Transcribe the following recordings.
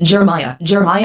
Jeremiah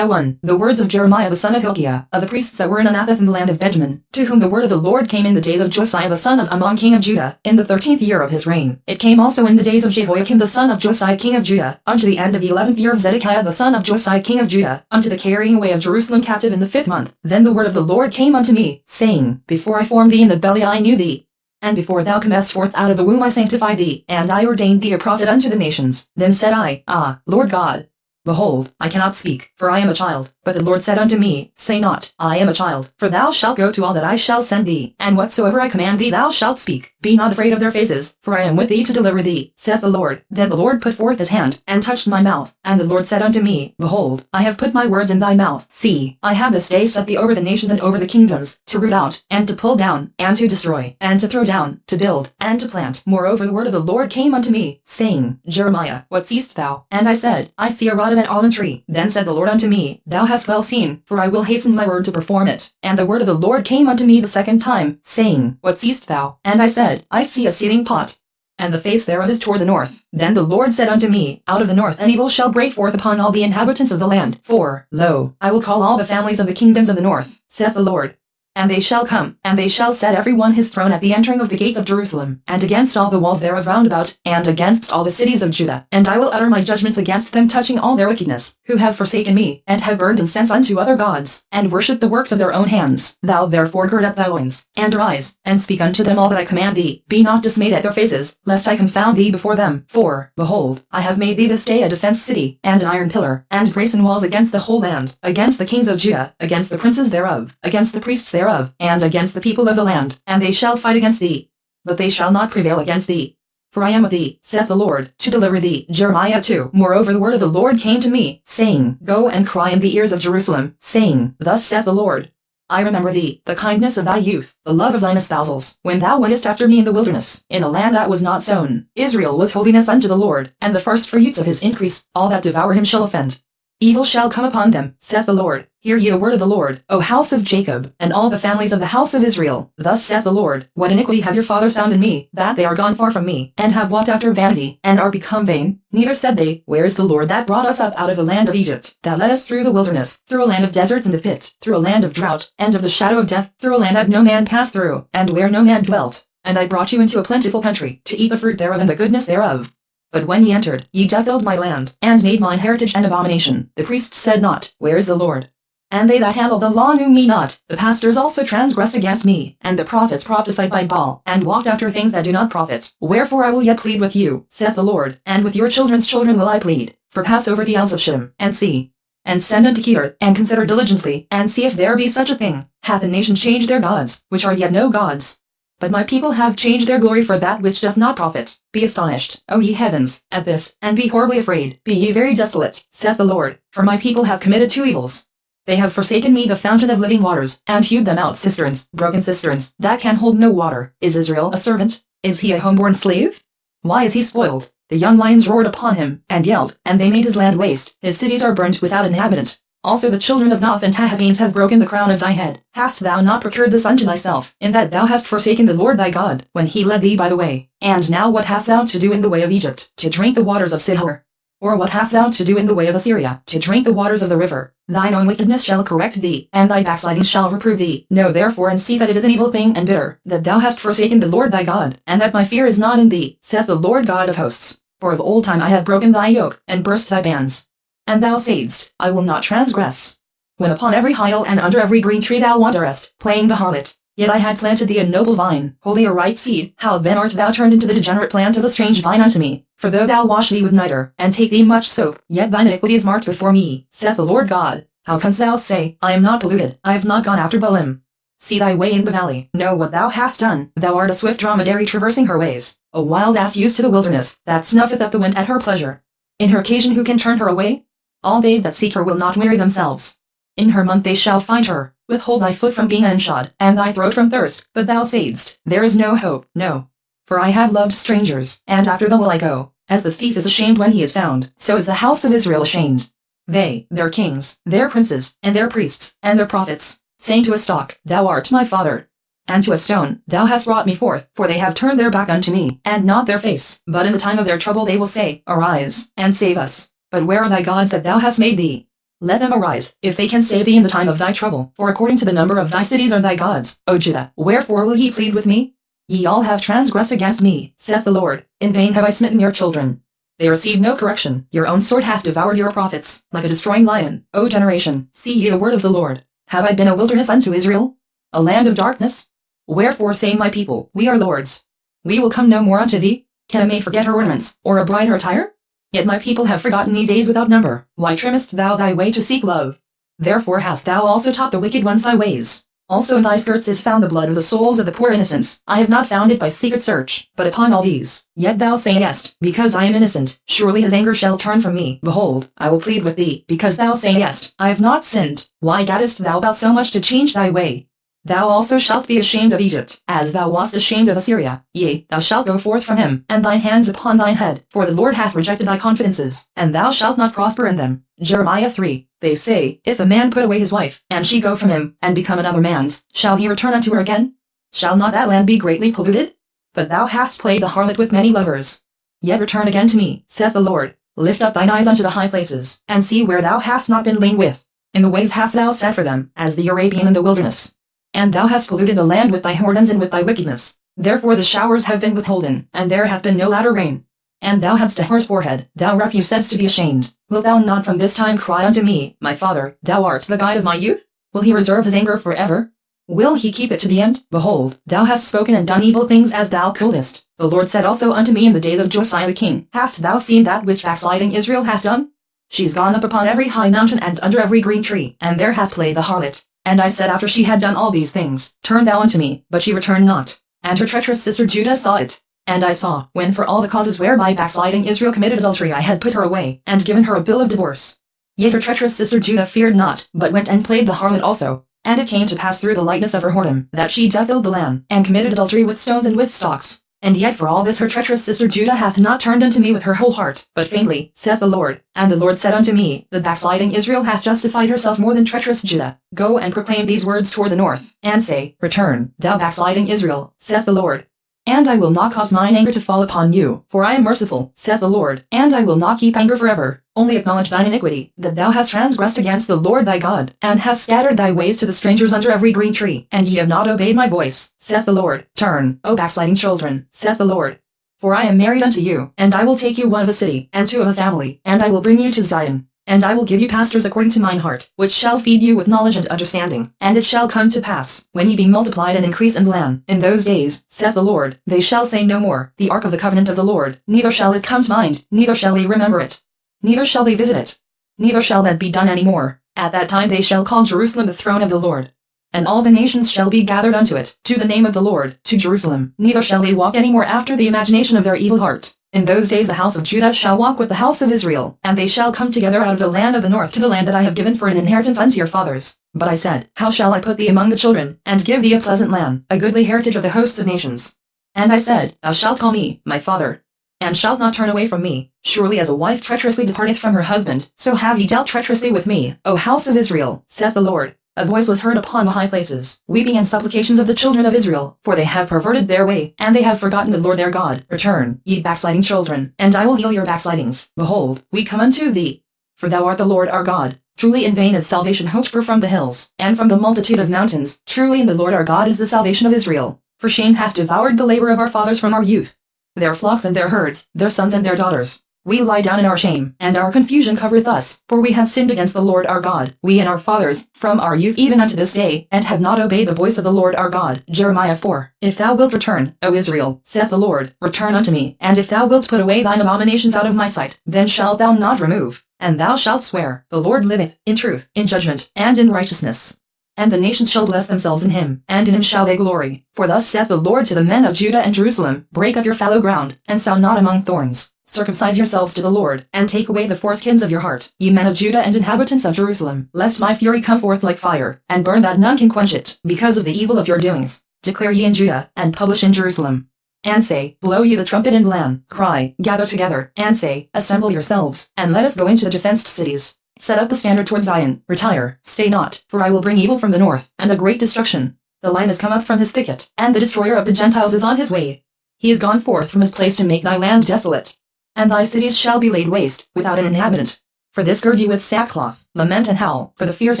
1. The words of Jeremiah the son of Hilkiah, of the priests that were in Anathoth in the land of Benjamin, to whom the word of the Lord came in the days of Josiah the son of Ammon king of Judah, in the 13th year of his reign. It came also in the days of Jehoiakim the son of Josiah king of Judah, unto the end of the 11th year of Zedekiah the son of Josiah king of Judah, unto the carrying away of Jerusalem captive in the 5th month. Then the word of the Lord came unto me, saying, Before I formed thee in the belly I knew thee. And before thou camest forth out of the womb I sanctified thee, and I ordained thee a prophet unto the nations. Then said I, Ah, Lord God, behold, I cannot speak, for I am a child. But the Lord said unto me, Say not, I am a child, for thou shalt go to all that I shall send thee, and whatsoever I command thee thou shalt speak. Be not afraid of their faces, for I am with thee to deliver thee, saith the Lord. Then the Lord put forth his hand, and touched my mouth. And the Lord said unto me, Behold, I have put my words in thy mouth. See, I have this day set thee over the nations and over the kingdoms, to root out, and to pull down, and to destroy, and to throw down, to build, and to plant. Moreover the word of the Lord came unto me, saying, Jeremiah, what seest thou? And I said, I see a rod of an almond tree. Then said the Lord unto me, Thou hast well seen, for I will hasten my word to perform it. And the word of the Lord came unto me the second time, saying, What seest thou? And I said, I see a seething pot, and the face thereof is toward the north. Then the Lord said unto me, Out of the north an evil shall break forth upon all the inhabitants of the land. For, lo, I will call all the families of the kingdoms of the north, saith the Lord. And they shall come, and they shall set every one his throne at the entering of the gates of Jerusalem, and against all the walls thereof round about, and against all the cities of Judah. And I will utter my judgments against them touching all their wickedness, who have forsaken me, and have burned incense unto other gods, and worshipped the works of their own hands. Thou therefore gird up thy loins, and arise, and speak unto them all that I command thee. Be not dismayed at their faces, lest I confound thee before them. For, behold, I have made thee this day a defence city, and an iron pillar, and brazen walls against the whole land, against the kings of Judah, against the princes thereof, against the priests thereof, and against the people of the land. And they shall fight against thee, but they shall not prevail against thee. For I am with thee, saith the Lord, to deliver thee. Jeremiah 2. Moreover the word of the Lord came to me, saying, Go and cry in the ears of Jerusalem, saying, Thus saith the Lord, I remember thee, the kindness of thy youth, the love of thine espousals, when thou wentest after me in the wilderness, in a land that was not sown. Israel was holiness unto the Lord, and the firstfruits of his increase. All that devour him shall offend. Evil shall come upon them, saith the Lord. Hear ye the word of the Lord, O house of Jacob, and all the families of the house of Israel. Thus saith the Lord, What iniquity have your fathers found in me, that they are gone far from me, and have walked after vanity, and are become vain? Neither said they, Where is the Lord that brought us up out of the land of Egypt, that led us through the wilderness, through a land of deserts and of pit, through a land of drought, and of the shadow of death, through a land that no man passed through, and where no man dwelt. And I brought you into a plentiful country, to eat the fruit thereof and the goodness thereof. But when ye entered, ye defiled my land, and made mine heritage an abomination. The priests said not, Where is the Lord? And they that handled the law knew me not. The pastors also transgressed against me, and the prophets prophesied by Baal, and walked after things that do not profit. Wherefore I will yet plead with you, saith the Lord, and with your children's children will I plead. For pass over the isles of Shittim, and see, and send unto Kedar, and consider diligently, and see if there be such a thing. Hath a nation changed their gods, which are yet no gods? But my people have changed their glory for that which doth not profit. Be astonished, O ye heavens, at this, and be horribly afraid. Be ye very desolate, saith the Lord, for my people have committed two evils. They have forsaken me the fountain of living waters, and hewed them out cisterns, broken cisterns, that can hold no water. Is Israel a servant? Is he a homeborn slave? Why is he spoiled? The young lions roared upon him, and yelled, and they made his land waste. His cities are burnt without inhabitant. Also the children of Noth and Tahabanes have broken the crown of thy head. Hast thou not procured this unto thyself, in that thou hast forsaken the Lord thy God, when he led thee by the way? And now what hast thou to do in the way of Egypt? To drink the waters of Sihor? Or what hast thou to do in the way of Assyria? To drink the waters of the river? Thine own wickedness shall correct thee, and thy backsliding shall reprove thee. Know therefore and see that it is an evil thing and bitter, that thou hast forsaken the Lord thy God, and that my fear is not in thee, saith the Lord God of hosts. For of old time I have broken thy yoke, and burst thy bands. And thou saidst, I will not transgress. When upon every hill and under every green tree thou wanderest, playing the harlot. Yet I had planted thee a noble vine, holy a right seed. How then art thou turned into the degenerate plant of a strange vine unto me? For though thou wash thee with nitre, and take thee much soap, yet thine iniquity is marked before me, saith the Lord God. How canst thou say, I am not polluted, I have not gone after Baalim? See thy way in the valley, know what thou hast done. Thou art a swift dromedary traversing her ways, a wild ass used to the wilderness, that snuffeth up the wind at her pleasure. In her occasion who can turn her away? All they that seek her will not weary themselves. In her month they shall find her. Withhold thy foot from being unshod, and thy throat from thirst. But thou saidst, There is no hope, no. For I have loved strangers, and after them will I go. As the thief is ashamed when he is found, so is the house of Israel ashamed. They, their kings, their princes, and their priests, and their prophets, saying to a stalk, Thou art my father. And to a stone, Thou hast brought me forth, for they have turned their back unto me, and not their face. But in the time of their trouble they will say, Arise, and save us. But where are thy gods that thou hast made thee? Let them arise, if they can save thee in the time of thy trouble, for according to the number of thy cities are thy gods, O Judah. Wherefore will ye plead with me? Ye all have transgressed against me, saith the Lord. In vain have I smitten your children. They receive no correction. Your own sword hath devoured your prophets, like a destroying lion. O generation, see ye the word of the Lord. Have I been a wilderness unto Israel? A land of darkness? Wherefore say my people, we are lords. We will come no more unto thee. Can a maid forget her ornaments, or a bride her attire? Yet my people have forgotten me days without number. Why trimmest thou thy way to seek love? Therefore hast thou also taught the wicked ones thy ways. Also in thy skirts is found the blood of the souls of the poor innocents. I have not found it by secret search, but upon all these. Yet thou sayest, because I am innocent, surely his anger shall turn from me. Behold, I will plead with thee, because thou sayest, I have not sinned. Why gaddest thou about so much to change thy way? Thou also shalt be ashamed of Egypt, as thou wast ashamed of Assyria. Yea, thou shalt go forth from him, and thine hands upon thine head, for the Lord hath rejected thy confidences, and thou shalt not prosper in them. Jeremiah 3. They say, if a man put away his wife, and she go from him, and become another man's, shall he return unto her again? Shall not that land be greatly polluted? But thou hast played the harlot with many lovers. Yet return again to me, saith the Lord. Lift up thine eyes unto the high places, and see where thou hast not been lain with. In the ways hast thou sat for them, as the Arabian in the wilderness. And thou hast polluted the land with thy whoredoms and with thy wickedness. Therefore the showers have been withholden, and there hath been no latter rain. And thou hadst a whore's forehead, thou refuse saidst to be ashamed. Wilt thou not from this time cry unto me, my father, thou art the guide of my youth? Will he reserve his anger forever? Will he keep it to the end? Behold, thou hast spoken and done evil things as thou couldest. The Lord said also unto me in the days of Josiah the king, hast thou seen that which backsliding Israel hath done? She's gone up upon every high mountain and under every green tree, and there hath played the harlot. And I said after she had done all these things, turn thou unto me, but she returned not. And her treacherous sister Judah saw it. And I saw, when for all the causes whereby backsliding Israel committed adultery I had put her away, and given her a bill of divorce. Yet her treacherous sister Judah feared not, but went and played the harlot also. And it came to pass through the lightness of her whoredom, that she defiled the land, and committed adultery with stones and with stocks. And yet for all this her treacherous sister Judah hath not turned unto me with her whole heart, but faintly, saith the Lord. And the Lord said unto me, the backsliding Israel hath justified herself more than treacherous Judah. Go and proclaim these words toward the north, and say, return, thou backsliding Israel, saith the Lord. And I will not cause mine anger to fall upon you, for I am merciful, saith the Lord, and I will not keep anger forever. Only acknowledge thine iniquity, that thou hast transgressed against the Lord thy God, and hast scattered thy ways to the strangers under every green tree, and ye have not obeyed my voice, saith the Lord. Turn, O backsliding children, saith the Lord. For I am married unto you, and I will take you one of a city, and two of a family, and I will bring you to Zion. And I will give you pastors according to mine heart, which shall feed you with knowledge and understanding. And it shall come to pass, when ye be multiplied and increase in the land, in those days, saith the Lord, they shall say no more, the ark of the covenant of the Lord, neither shall it come to mind, neither shall they remember it. Neither shall they visit it. Neither shall that be done any more. At that time they shall call Jerusalem the throne of the Lord. And all the nations shall be gathered unto it, to the name of the Lord, to Jerusalem. Neither shall they walk any more after the imagination of their evil heart. In those days the house of Judah shall walk with the house of Israel, and they shall come together out of the land of the north to the land that I have given for an inheritance unto your fathers. But I said, how shall I put thee among the children, and give thee a pleasant land, a goodly heritage of the hosts of nations? And I said, thou shalt call me, my father, and shalt not turn away from me. Surely as a wife treacherously departeth from her husband, so have ye dealt treacherously with me, O house of Israel, saith the Lord. A voice was heard upon the high places, weeping and supplications of the children of Israel, for they have perverted their way, and they have forgotten the Lord their God. Return, ye backsliding children, and I will heal your backslidings. Behold, we come unto thee. For thou art the Lord our God. Truly in vain is salvation hoped for from the hills, and from the multitude of mountains. Truly in the Lord our God is the salvation of Israel. For shame hath devoured the labor of our fathers from our youth. Their flocks and their herds, their sons and their daughters. We lie down in our shame, and our confusion covereth us, for we have sinned against the Lord our God, we and our fathers, from our youth even unto this day, and have not obeyed the voice of the Lord our God. Jeremiah 4. If thou wilt return, O Israel, saith the Lord, return unto me, and if thou wilt put away thine abominations out of my sight, then shalt thou not remove. And thou shalt swear, the Lord liveth, in truth, in judgment, and in righteousness. And the nations shall bless themselves in him, and in him shall they glory. For thus saith the Lord to the men of Judah and Jerusalem, break up your fallow ground, and sow not among thorns. Circumcise yourselves to the Lord, and take away the foreskins of your heart, ye men of Judah and inhabitants of Jerusalem, lest my fury come forth like fire, and burn that none can quench it, because of the evil of your doings. Declare ye in Judah, and publish in Jerusalem. And say, blow ye the trumpet in the land, cry, gather together, and say, assemble yourselves, and let us go into the defenced cities. Set up the standard toward Zion, retire, stay not, for I will bring evil from the north, and a great destruction. The lion is come up from his thicket, and the destroyer of the Gentiles is on his way. He is gone forth from his place to make thy land desolate. And thy cities shall be laid waste, without an inhabitant. For this gird ye with sackcloth, lament and howl, for the fierce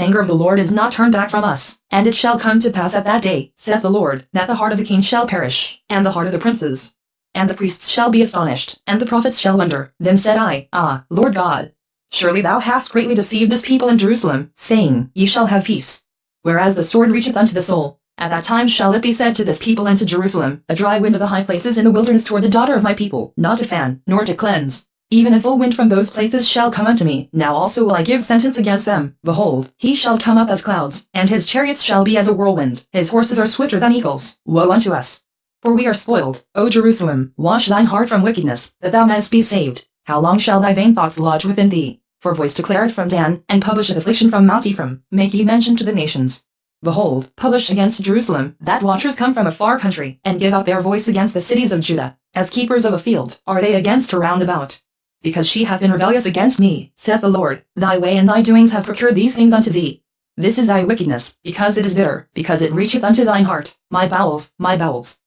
anger of the Lord is not turned back from us. And it shall come to pass at that day, saith the Lord, that the heart of the king shall perish, and the heart of the princes. And the priests shall be astonished, and the prophets shall wonder. Then said I, Ah, Lord God, surely thou hast greatly deceived this people in Jerusalem, saying, Ye shall have peace. Whereas the sword reacheth unto the soul. At that time shall it be said to this people and to Jerusalem, a dry wind of the high places in the wilderness toward the daughter of my people, not to fan, nor to cleanse. Even a full wind from those places shall come unto me. Now also will I give sentence against them. Behold, he shall come up as clouds, and his chariots shall be as a whirlwind. His horses are swifter than eagles. Woe unto us! For we are spoiled. O Jerusalem, wash thine heart from wickedness, that thou mayest be saved. How long shall thy vain thoughts lodge within thee? For voice declareth from Dan, and publisheth affliction from Mount Ephraim. Make ye mention to the nations. Behold, publish against Jerusalem, that watchers come from a far country, and give up their voice against the cities of Judah. As keepers of a field, are they against her round about. Because she hath been rebellious against me, saith the Lord, thy way and thy doings have procured these things unto thee. This is thy wickedness, because it is bitter, because it reacheth unto thine heart. My bowels,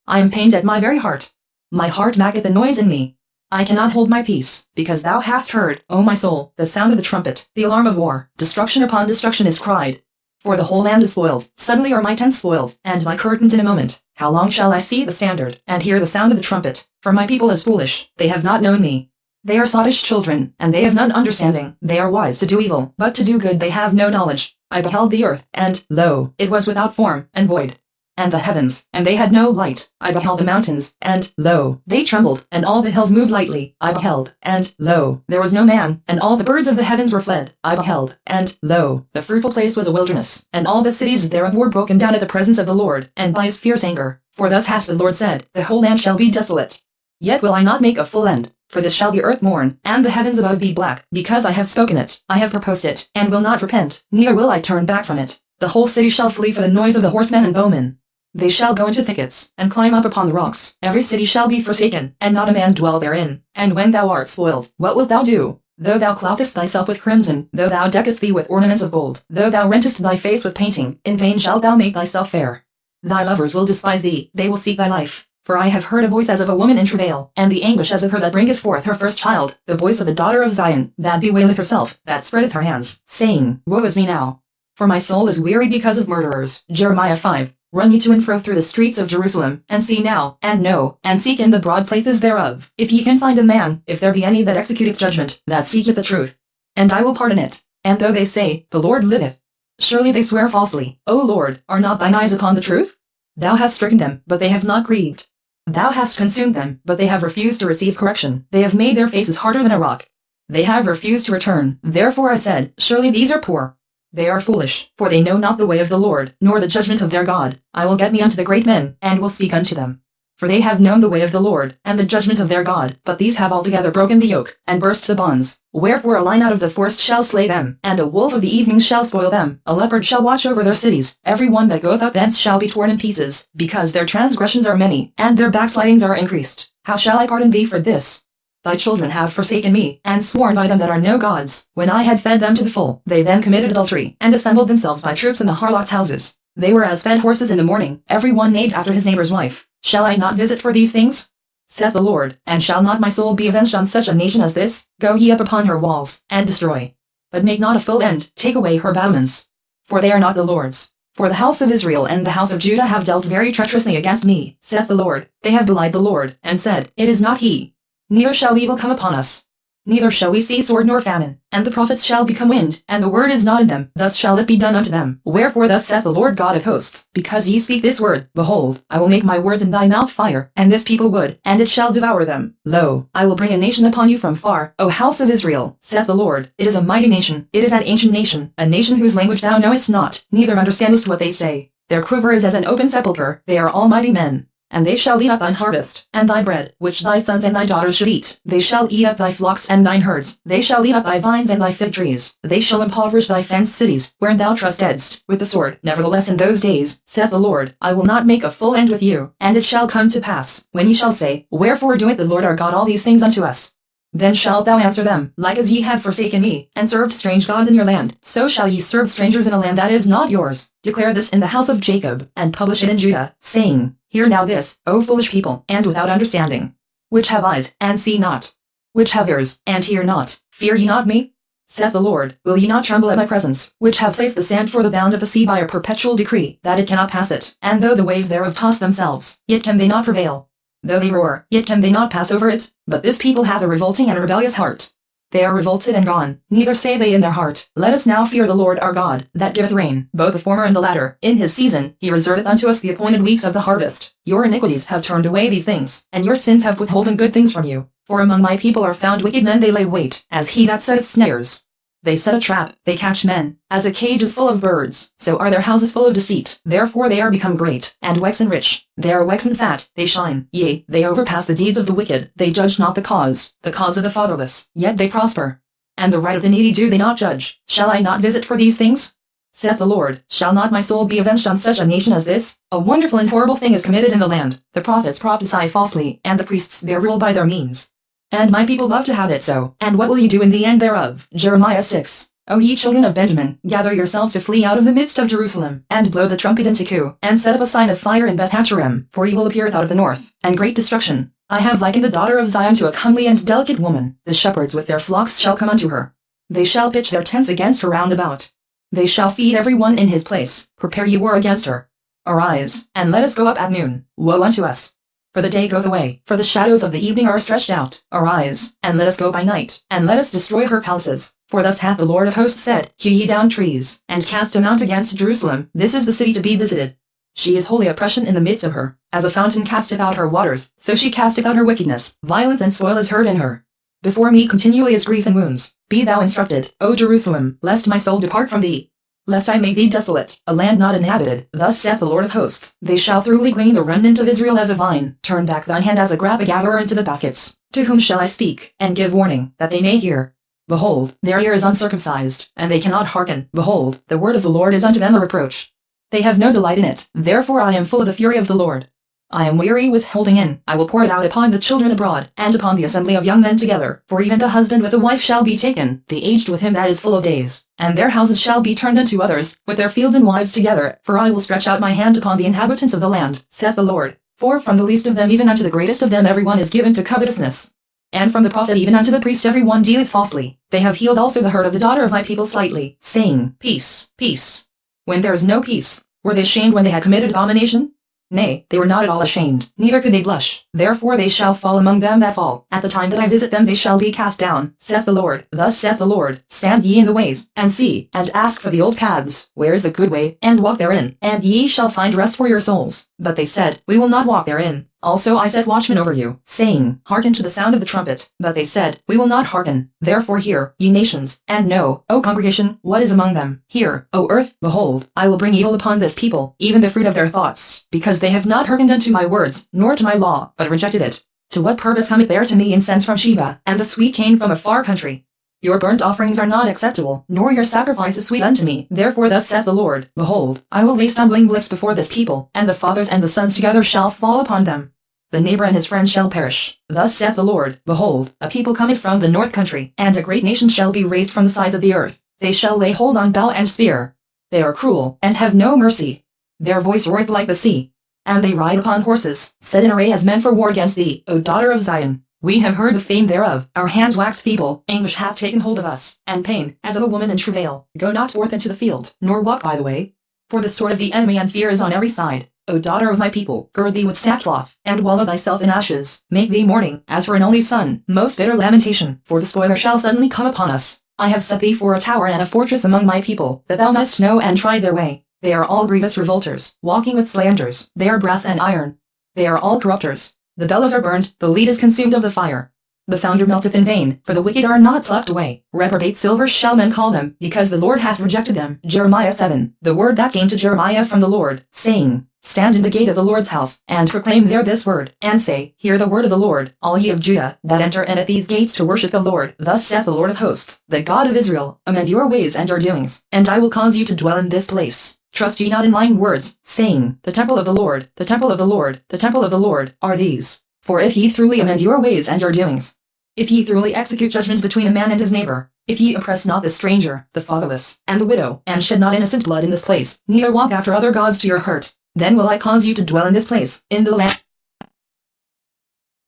I am pained at my very heart. My heart maketh a noise in me. I cannot hold my peace, because thou hast heard, O my soul, the sound of the trumpet, the alarm of war. Destruction upon destruction is cried. For the whole land is spoiled, suddenly are my tents spoiled, and my curtains in a moment. How long shall I see the standard, and hear the sound of the trumpet? For my people is foolish, they have not known me. They are sottish children, and they have none understanding. They are wise to do evil, but to do good they have no knowledge. I beheld the earth, and, lo, it was without form, and void. And the heavens, and they had no light. I beheld the mountains, and, lo, they trembled, and all the hills moved lightly. I beheld, and, lo, there was no man, and all the birds of the heavens were fled. I beheld, and, lo, the fruitful place was a wilderness, and all the cities thereof were broken down at the presence of the Lord, and by his fierce anger. For thus hath the Lord said, the whole land shall be desolate. Yet will I not make a full end. For this shall the earth mourn, and the heavens above be black, because I have spoken it, I have proposed it, and will not repent, neither will I turn back from it. The whole city shall flee for the noise of the horsemen and bowmen. They shall go into thickets, and climb up upon the rocks. Every city shall be forsaken, and not a man dwell therein. And when thou art spoiled, what wilt thou do? Though thou clothest thyself with crimson, though thou deckest thee with ornaments of gold, though thou rentest thy face with painting, in vain shalt thou make thyself fair. Thy lovers will despise thee, they will seek thy life. For I have heard a voice as of a woman in travail, and the anguish as of her that bringeth forth her first child, the voice of the daughter of Zion, that bewaileth herself, that spreadeth her hands, saying, Woe is me now! For my soul is weary because of murderers. Jeremiah 5. Run ye to and fro through the streets of Jerusalem, and see now, and know, and seek in the broad places thereof, if ye can find a man, if there be any that executeth judgment, that seeketh the truth. And I will pardon it. And though they say, The Lord liveth, surely they swear falsely. O Lord, are not thine eyes upon the truth? Thou hast stricken them, but they have not grieved. Thou hast consumed them, but they have refused to receive correction. They have made their faces harder than a rock. They have refused to return. Therefore I said, Surely these are poor. They are foolish, for they know not the way of the Lord, nor the judgment of their God. I will get me unto the great men, and will speak unto them. For they have known the way of the Lord, and the judgment of their God, but these have altogether broken the yoke, and burst the bonds. Wherefore a lion out of the forest shall slay them, and a wolf of the evening shall spoil them. A leopard shall watch over their cities. Every one that goeth up thence shall be torn in pieces, because their transgressions are many, and their backslidings are increased. How shall I pardon thee for this? Thy children have forsaken me, and sworn by them that are no gods. When I had fed them to the full, they then committed adultery, and assembled themselves by troops in the harlots' houses. They were as fed horses in the morning, every one named after his neighbor's wife. Shall I not visit for these things? Saith the Lord, and shall not my soul be avenged on such a nation as this? Go ye up upon her walls, and destroy. But make not a full end, take away her battlements. For they are not the Lord's. For the house of Israel and the house of Judah have dealt very treacherously against me, saith the Lord. They have belied the Lord, and said, It is not he. Neither shall evil come upon us. Neither shall we see sword nor famine, and the prophets shall become wind, and the word is not in them. Thus shall it be done unto them. Wherefore thus saith the Lord God of hosts, because ye speak this word, behold, I will make my words in thy mouth fire, and this people wood, and it shall devour them. Lo, I will bring a nation upon you from far, O house of Israel, saith the Lord. It is a mighty nation, it is an ancient nation, a nation whose language thou knowest not, neither understandest what they say. Their quiver is as an open sepulchre, they are all mighty men. And they shall eat up thine harvest, and thy bread, which thy sons and thy daughters should eat. They shall eat up thy flocks and thine herds. They shall eat up thy vines and thy fig trees. They shall impoverish thy fenced cities, wherein thou trustedst, with the sword. Nevertheless in those days, saith the Lord, I will not make a full end with you. And it shall come to pass, when ye shall say, Wherefore doeth the Lord our God all these things unto us? Then shalt thou answer them, like as ye have forsaken me, and served strange gods in your land, so shall ye serve strangers in a land that is not yours. Declare this in the house of Jacob, and publish it in Judah, saying, Hear now this, O foolish people, and without understanding. Which have eyes, and see not. Which have ears, and hear not. Fear ye not me? saith the Lord, will ye not tremble at my presence, which have placed the sand for the bound of the sea by a perpetual decree, that it cannot pass it, and though the waves thereof toss themselves, yet can they not prevail. Though they roar, yet can they not pass over it, but this people hath a revolting and a rebellious heart. They are revolted and gone, neither say they in their heart, let us now fear the Lord our God, that giveth rain, both the former and the latter, in his season, he reserveth unto us the appointed weeks of the harvest. Your iniquities have turned away these things, and your sins have withholden good things from you. For among my people are found wicked men, they lay wait, as he that setteth snares. They set a trap, they catch men, as a cage is full of birds, so are their houses full of deceit. Therefore they are become great, and waxen rich, they are waxen fat, they shine, yea, they overpass the deeds of the wicked, they judge not the cause of the fatherless, yet they prosper. And the right of the needy do they not judge. Shall I not visit for these things? Saith the Lord, shall not my soul be avenged on such a nation as this? A wonderful and horrible thing is committed in the land, the prophets prophesy falsely, and the priests bear rule by their means. And my people love to have it so, and what will ye do in the end thereof? Jeremiah 6. O ye children of Benjamin, gather yourselves to flee out of the midst of Jerusalem, and blow the trumpet in Teku, and set up a sign of fire in Beth-Haccherem, for evil appeareth out of the north, and great destruction. I have likened the daughter of Zion to a comely and delicate woman. The shepherds with their flocks shall come unto her. They shall pitch their tents against her round about. They shall feed every one in his place. Prepare ye war against her. Arise, and let us go up at noon. Woe unto us! For the day goeth away, for the shadows of the evening are stretched out. Arise, and let us go by night, and let us destroy her palaces. For thus hath the Lord of hosts said, hew ye down trees, and cast a mount against Jerusalem. This is the city to be visited. She is holy oppression in the midst of her. As a fountain casteth out her waters, so she casteth out her wickedness. Violence and spoil is heard in her. Before me continually is grief and wounds. Be thou instructed, O Jerusalem, lest my soul depart from thee. Lest I make thee desolate, a land not inhabited. Thus saith the Lord of hosts, they shall thoroughly glean the remnant of Israel as a vine. Turn back thine hand as a grab-a-gatherer into the baskets. To whom shall I speak, and give warning, that they may hear? Behold, their ear is uncircumcised, and they cannot hearken. Behold, the word of the Lord is unto them a reproach. They have no delight in it, therefore I am full of the fury of the Lord. I am weary with holding in. I will pour it out upon the children abroad, and upon the assembly of young men together. For even the husband with the wife shall be taken, the aged with him that is full of days. And their houses shall be turned unto others, with their fields and wives together. For I will stretch out my hand upon the inhabitants of the land, saith the Lord. For from the least of them even unto the greatest of them every one is given to covetousness. And from the prophet even unto the priest every one dealeth falsely. They have healed also the hurt of the daughter of my people slightly, saying, Peace, peace. When there is no peace, were they ashamed when they had committed abomination? Nay, they were not at all ashamed, neither could they blush. Therefore they shall fall among them that fall. At the time that I visit them they shall be cast down, saith the Lord. Thus saith the Lord, stand ye in the ways, and see, and ask for the old paths, where is the good way, and walk therein, and ye shall find rest for your souls. But they said, we will not walk therein. Also I set watchmen over you, saying, hearken to the sound of the trumpet. But they said, we will not hearken. Therefore hear, ye nations, and know, O congregation, what is among them. Hear, O earth, behold, I will bring evil upon this people, even the fruit of their thoughts, because they have not hearkened unto my words, nor to my law, but rejected it. To what purpose cometh there to me incense from Sheba, and the sweet cane from a far country? Your burnt offerings are not acceptable, nor your sacrifices sweet unto me. Therefore thus saith the Lord, behold, I will lay stumbling blocks before this people, and the fathers and the sons together shall fall upon them. The neighbor and his friend shall perish. Thus saith the Lord, behold, a people cometh from the north country, and a great nation shall be raised from the sides of the earth. They shall lay hold on bow and spear. They are cruel, and have no mercy. Their voice roareth like the sea. And they ride upon horses, set in array as men for war against thee, O daughter of Zion. We have heard the fame thereof, our hands wax feeble, anguish hath taken hold of us, and pain, as of a woman in travail. Go not forth into the field, nor walk by the way. For the sword of the enemy and fear is on every side. O daughter of my people, gird thee with sackcloth, and wallow thyself in ashes. Make thee mourning, as for an only son, most bitter lamentation, for the spoiler shall suddenly come upon us. I have set thee for a tower and a fortress among my people, that thou mayst know and try their way. They are all grievous revolters, walking with slanders. They are brass and iron. They are all corrupters. The bellows are burned, the lead is consumed of the fire. The founder melteth in vain, for the wicked are not plucked away. Reprobate silver shall men call them, because the Lord hath rejected them. Jeremiah 7. The word that came to Jeremiah from the Lord, saying, stand in the gate of the Lord's house, and proclaim there this word, and say, hear the word of the Lord, all ye of Judah, that enter in at these gates to worship the Lord. Thus saith the Lord of hosts, the God of Israel, amend your ways and your doings, and I will cause you to dwell in this place. Trust ye not in lying words, saying, the temple of the Lord, the temple of the Lord, the temple of the Lord, are these. For if ye truly amend your ways and your doings, if ye truly execute judgments between a man and his neighbor, if ye oppress not the stranger, the fatherless, and the widow, and shed not innocent blood in this place, neither walk after other gods to your hurt, then will I cause you to dwell in this place, in the land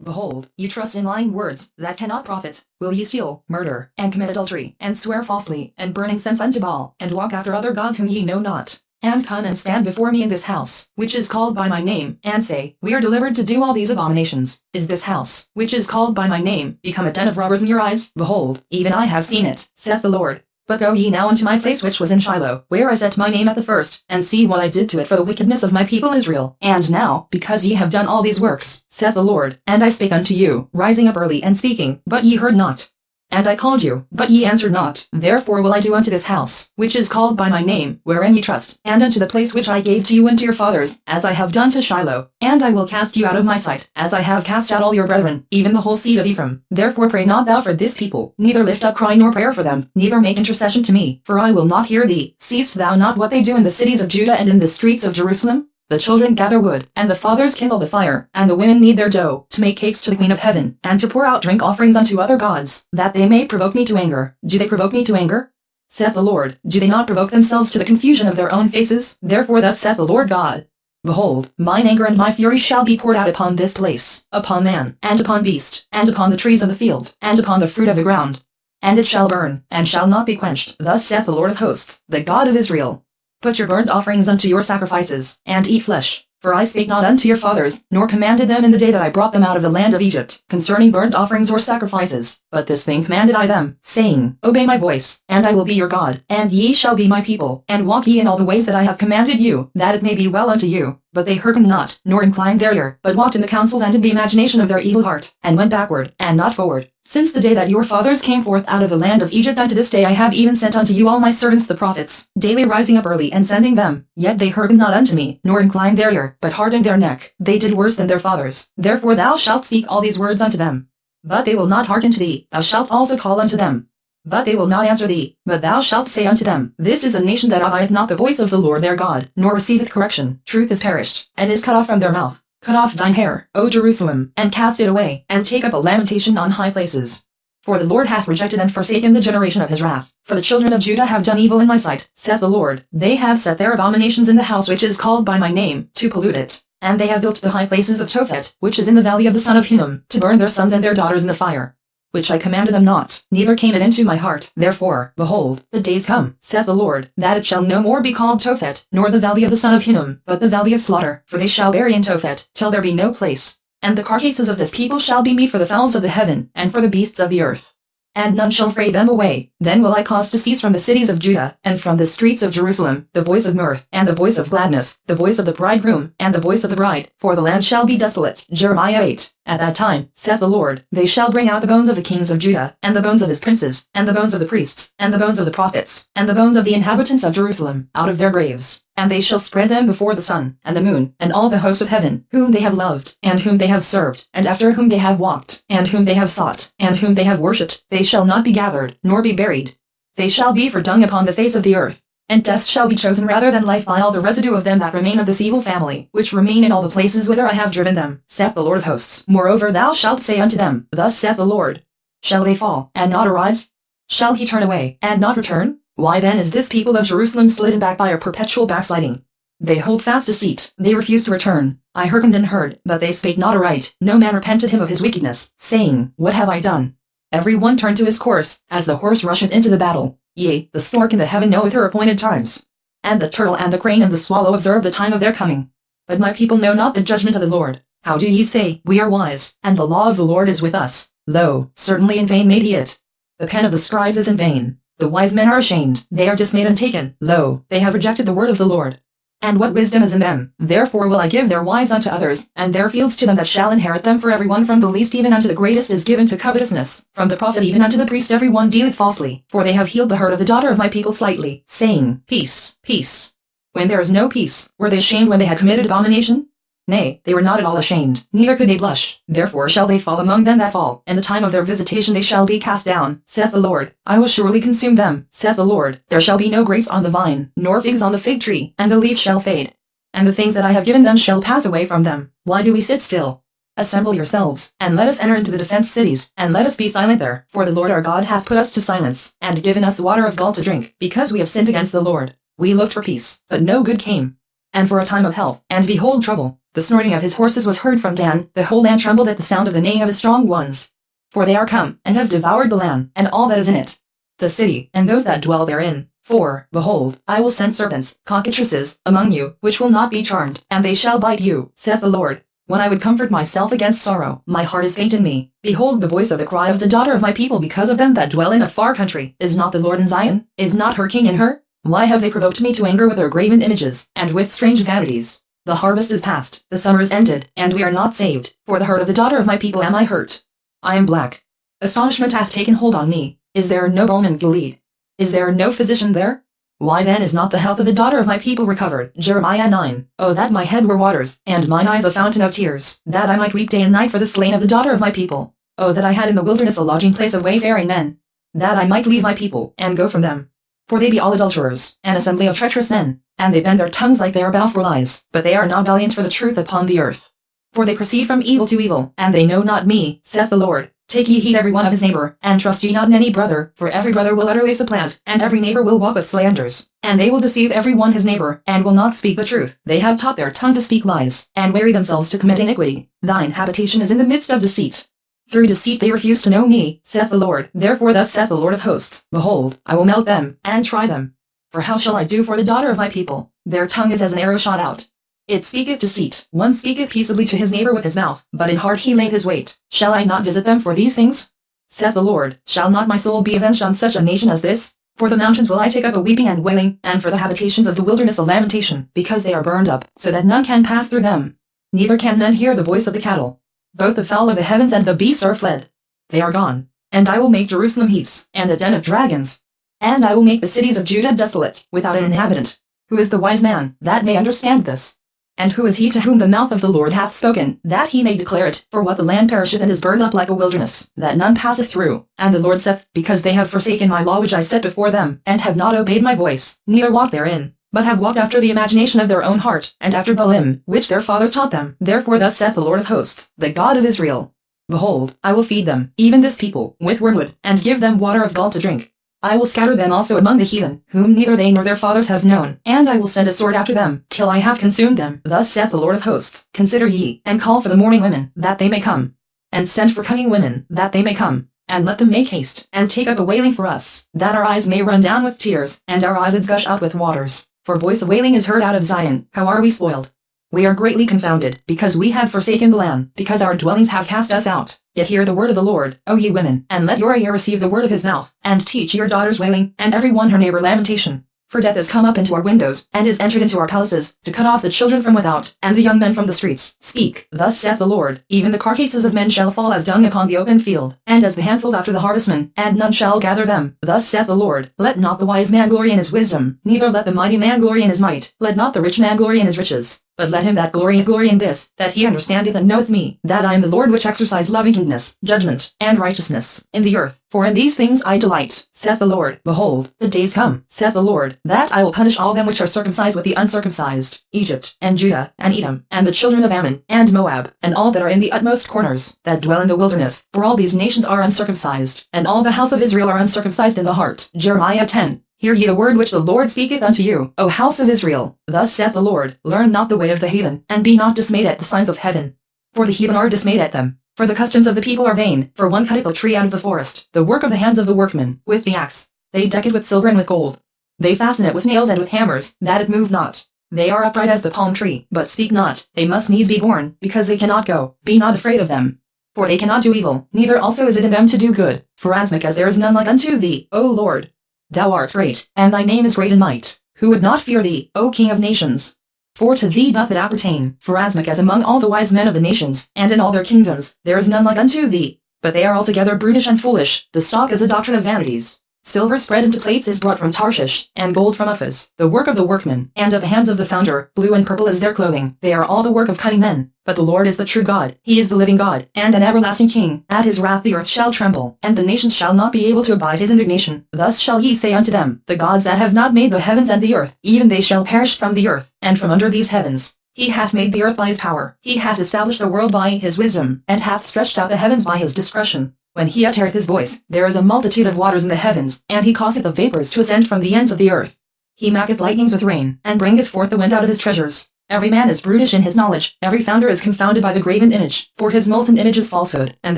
Behold, ye trust in lying words, that cannot profit. Will ye steal, murder, and commit adultery, and swear falsely, and burn incense unto Baal, and walk after other gods whom ye know not? And come and stand before me in this house, which is called by my name, and say, We are delivered to do all these abominations. Is this house, which is called by my name, become a den of robbers in your eyes? Behold, even I have seen it, saith the Lord. But go ye now unto my place which was in Shiloh, where I set my name at the first, and see what I did to it for the wickedness of my people Israel. And now, because ye have done all these works, saith the Lord, and I spake unto you, rising up early and speaking, but ye heard not. And I called you, but ye answered not. Therefore will I do unto this house, which is called by my name, wherein ye trust, and unto the place which I gave to you and to your fathers, as I have done to Shiloh. And I will cast you out of my sight, as I have cast out all your brethren, even the whole seed of Ephraim. Therefore pray not thou for this people, neither lift up cry nor prayer for them, neither make intercession to me, for I will not hear thee. Seest thou not what they do in the cities of Judah and in the streets of Jerusalem? The children gather wood, and the fathers kindle the fire, and the women knead their dough, to make cakes to the Queen of Heaven, and to pour out drink offerings unto other gods, that they may provoke me to anger. Do they provoke me to anger? Saith the Lord. Do they not provoke themselves to the confusion of their own faces? Therefore thus saith the Lord God. Behold, mine anger and my fury shall be poured out upon this place, upon man, and upon beast, and upon the trees of the field, and upon the fruit of the ground. And it shall burn, and shall not be quenched. Thus saith the Lord of hosts, the God of Israel. Put your burnt offerings unto your sacrifices, and eat flesh. For I spake not unto your fathers, nor commanded them in the day that I brought them out of the land of Egypt, concerning burnt offerings or sacrifices. But this thing commanded I them, saying, Obey my voice, and I will be your God, and ye shall be my people, and walk ye in all the ways that I have commanded you, that it may be well unto you. But they hearkened not, nor inclined their ear, but walked in the counsels and in the imagination of their evil heart, and went backward, and not forward. Since the day that your fathers came forth out of the land of Egypt unto this day I have even sent unto you all my servants the prophets, daily rising up early and sending them. Yet they hearkened not unto me, nor inclined their ear, but hardened their neck. They did worse than their fathers. Therefore thou shalt speak all these words unto them. But they will not hearken to thee. Thou shalt also call unto them. But they will not answer thee. But thou shalt say unto them, This is a nation that obeyeth not the voice of the Lord their God, nor receiveth correction. Truth is perished, and is cut off from their mouth. Cut off thine hair, O Jerusalem, and cast it away, and take up a lamentation on high places. For the Lord hath rejected and forsaken the generation of his wrath. For the children of Judah have done evil in my sight, saith the Lord. They have set their abominations in the house which is called by my name, to pollute it. And they have built the high places of Tophet, which is in the valley of the son of Hinnom, to burn their sons and their daughters in the fire. Which I commanded them not, neither came it into my heart. Therefore, behold, the days come, saith the Lord, that it shall no more be called Tophet, nor the valley of the son of Hinnom, but the valley of slaughter. For they shall bury in Tophet, till there be no place. And the carcasses of this people shall be meat for the fowls of the heaven, and for the beasts of the earth. And none shall fray them away. Then will I cause to cease from the cities of Judah, and from the streets of Jerusalem, the voice of mirth, and the voice of gladness, the voice of the bridegroom, and the voice of the bride, for the land shall be desolate. Jeremiah 8. At that time, saith the Lord, they shall bring out the bones of the kings of Judah, and the bones of his princes, and the bones of the priests, and the bones of the prophets, and the bones of the inhabitants of Jerusalem, out of their graves. And they shall spread them before the sun, and the moon, and all the hosts of heaven, whom they have loved, and whom they have served, and after whom they have walked, and whom they have sought, and whom they have worshipped. They shall not be gathered, nor be buried. They shall be for dung upon the face of the earth. And death shall be chosen rather than life by all the residue of them that remain of this evil family, which remain in all the places whither I have driven them, saith the Lord of hosts. Moreover thou shalt say unto them, Thus saith the Lord, Shall they fall, and not arise? Shall he turn away, and not return? Why then is this people of Jerusalem slidden back by a perpetual backsliding? They hold fast deceit, they refuse to return. I hearkened and heard, but they spake not aright. No man repented him of his wickedness, saying, What have I done? Every one turned to his course, as the horse rusheth into the battle. Yea, the stork in the heaven knoweth her appointed times. And the turtle and the crane and the swallow observe the time of their coming. But my people know not the judgment of the Lord. How do ye say, We are wise, and the law of the Lord is with us? Lo, certainly in vain made he it. The pen of the scribes is in vain. The wise men are ashamed, they are dismayed and taken. Lo, they have rejected the word of the Lord. And what wisdom is in them? Therefore will I give their wives unto others, and their fields to them that shall inherit them. For every one from the least even unto the greatest is given to covetousness. From the prophet even unto the priest every one dealeth falsely. For they have healed the hurt of the daughter of my people slightly, saying, Peace, peace. When there is no peace, were they ashamed when they had committed abomination? Nay, they were not at all ashamed, neither could they blush. Therefore shall they fall among them that fall. In the time of their visitation they shall be cast down, saith the Lord. I will surely consume them, saith the Lord. There shall be no grapes on the vine, nor figs on the fig tree, and the leaf shall fade. And the things that I have given them shall pass away from them. Why do we sit still? Assemble yourselves, and let us enter into the defenced cities, and let us be silent there. For the Lord our God hath put us to silence, and given us the water of gall to drink, because we have sinned against the Lord. We looked for peace, but no good came. And for a time of health, and behold trouble. The snorting of his horses was heard from Dan, the whole land trembled at the sound of the neighing of his strong ones. For they are come, and have devoured the land, and all that is in it, the city, and those that dwell therein. For, behold, I will send serpents, cockatrices, among you, which will not be charmed, and they shall bite you, saith the Lord. When I would comfort myself against sorrow, my heart is faint in me. Behold the voice of the cry of the daughter of my people because of them that dwell in a far country. Is not the Lord in Zion? Is not her king in her? Why have they provoked me to anger with their graven images, and with strange vanities? The harvest is past, the summer is ended, and we are not saved. For the hurt of the daughter of my people am I hurt. I am black. Astonishment hath taken hold on me. Is there no balm in Gilead? Is there no physician there? Why then is not the health of the daughter of my people recovered? Jeremiah 9. Oh that my head were waters, and mine eyes a fountain of tears, that I might weep day and night for the slain of the daughter of my people. Oh that I had in the wilderness a lodging place of wayfaring men, that I might leave my people, and go from them. For they be all adulterers, an assembly of treacherous men, and they bend their tongues like they are bound for lies, but they are not valiant for the truth upon the earth. For they proceed from evil to evil, and they know not me, saith the Lord. Take ye heed every one of his neighbor, and trust ye not in any brother, for every brother will utterly supplant, and every neighbor will walk with slanders, and they will deceive every one his neighbor, and will not speak the truth. They have taught their tongue to speak lies, and weary themselves to commit iniquity. Thine habitation is in the midst of deceit. Through deceit they refuse to know me, saith the Lord. Therefore thus saith the Lord of hosts, Behold, I will melt them, and try them. For how shall I do for the daughter of my people? Their tongue is as an arrow shot out. It speaketh deceit. One speaketh peaceably to his neighbor with his mouth, but in heart he layeth his wait. Shall I not visit them for these things? Saith the Lord. Shall not my soul be avenged on such a nation as this? For the mountains will I take up a weeping and wailing, and for the habitations of the wilderness a lamentation, because they are burned up, so that none can pass through them. Neither can men hear the voice of the cattle. Both the fowl of the heavens and the beasts are fled. They are gone. And I will make Jerusalem heaps, and a den of dragons. And I will make the cities of Judah desolate, without an inhabitant. Who is the wise man, that may understand this? And who is he to whom the mouth of the Lord hath spoken, that he may declare it? For what the land perisheth and is burned up like a wilderness, that none passeth through. And the Lord saith, Because they have forsaken my law which I set before them, and have not obeyed my voice, neither walked therein, but have walked after the imagination of their own heart, and after Baalim, which their fathers taught them. Therefore thus saith the Lord of hosts, the God of Israel. Behold, I will feed them, even this people, with wormwood, and give them water of gall to drink. I will scatter them also among the heathen, whom neither they nor their fathers have known, and I will send a sword after them, till I have consumed them. Thus saith the Lord of hosts, Consider ye, and call for the mourning women, that they may come, and send for cunning women, that they may come, and let them make haste, and take up a wailing for us, that our eyes may run down with tears, and our eyelids gush out with waters. For voice of wailing is heard out of Zion. How are we spoiled? We are greatly confounded, because we have forsaken the land, because our dwellings have cast us out. Yet hear the word of the Lord, O ye women, and let your ear receive the word of his mouth, and teach your daughters wailing, and every one her neighbor lamentation. For death is come up into our windows, and is entered into our palaces, to cut off the children from without, and the young men from the streets. Speak, thus saith the Lord, even the carcasses of men shall fall as dung upon the open field, and as the handful after the harvestman, and none shall gather them. Thus saith the Lord, let not the wise man glory in his wisdom, neither let the mighty man glory in his might, let not the rich man glory in his riches. But let him that glorieth glory in this, that he understandeth and knoweth me, that I am the Lord which exercise lovingkindness, judgment, and righteousness, in the earth. For in these things I delight, saith the Lord. Behold, the days come, saith the Lord, that I will punish all them which are circumcised with the uncircumcised, Egypt, and Judah, and Edom, and the children of Ammon, and Moab, and all that are in the utmost corners, that dwell in the wilderness. For all these nations are uncircumcised, and all the house of Israel are uncircumcised in the heart. Jeremiah 10. Hear ye the word which the Lord speaketh unto you, O house of Israel. Thus saith the Lord, learn not the way of the heathen, and be not dismayed at the signs of heaven. For the heathen are dismayed at them. For the customs of the people are vain, for one cutteth a tree out of the forest, the work of the hands of the workman, with the axe. They deck it with silver and with gold. They fasten it with nails and with hammers, that it move not. They are upright as the palm tree, but speak not. They must needs be born, because they cannot go. Be not afraid of them. For they cannot do evil, neither also is it in them to do good. Forasmuch as there is none like unto thee, O Lord. Thou art great, and thy name is great in might. Who would not fear thee, O King of nations? For to thee doth it appertain, forasmuch as among all the wise men of the nations, and in all their kingdoms, there is none like unto thee. But they are altogether brutish and foolish, the stock is a doctrine of vanities. Silver spread into plates is brought from Tarshish, and gold from Uphaz, the work of the workman, and of the hands of the founder. Blue and purple is their clothing. They are all the work of cunning men. But the Lord is the true God, he is the living God, and an everlasting King. At his wrath the earth shall tremble, and the nations shall not be able to abide his indignation. Thus shall he say unto them, the gods that have not made the heavens and the earth, even they shall perish from the earth, and from under these heavens. He hath made the earth by his power, he hath established the world by his wisdom, and hath stretched out the heavens by his discretion. When he uttereth his voice, there is a multitude of waters in the heavens, and he causeth the vapors to ascend from the ends of the earth. He maketh lightnings with rain, and bringeth forth the wind out of his treasures. Every man is brutish in his knowledge, every founder is confounded by the graven image, for his molten image is falsehood, and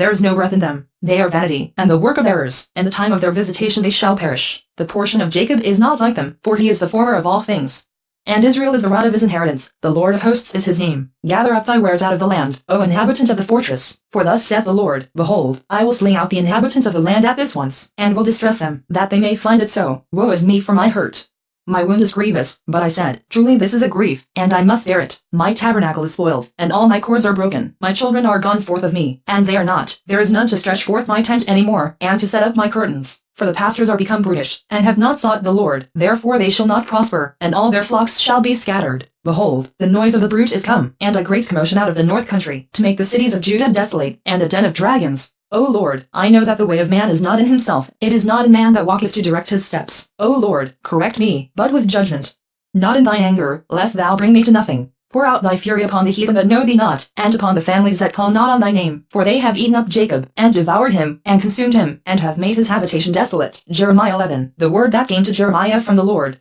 there is no breath in them. They are vanity, and the work of errors. In the time of their visitation they shall perish. The portion of Jacob is not like them, for he is the former of all things. And Israel is the rod of his inheritance, the Lord of hosts is his name. Gather up thy wares out of the land, O inhabitant of the fortress. For thus saith the Lord, Behold, I will sling out the inhabitants of the land at this once, and will distress them, that they may find it so. Woe is me for my hurt. My wound is grievous, but I said, Truly this is a grief, and I must bear it. My tabernacle is spoiled, and all my cords are broken. My children are gone forth of me, and they are not. There is none to stretch forth my tent any more, and to set up my curtains. For the pastors are become brutish, and have not sought the Lord, therefore they shall not prosper, and all their flocks shall be scattered. Behold, the noise of the brute is come, and a great commotion out of the north country, to make the cities of Judah desolate, and a den of dragons. O Lord, I know that the way of man is not in himself, it is not in man that walketh to direct his steps. O Lord, correct me, but with judgment. Not in thine anger, lest thou bring me to nothing. Pour out thy fury upon the heathen that know thee not, and upon the families that call not on thy name, for they have eaten up Jacob, and devoured him, and consumed him, and have made his habitation desolate. Jeremiah 11. The word that came to Jeremiah from the Lord.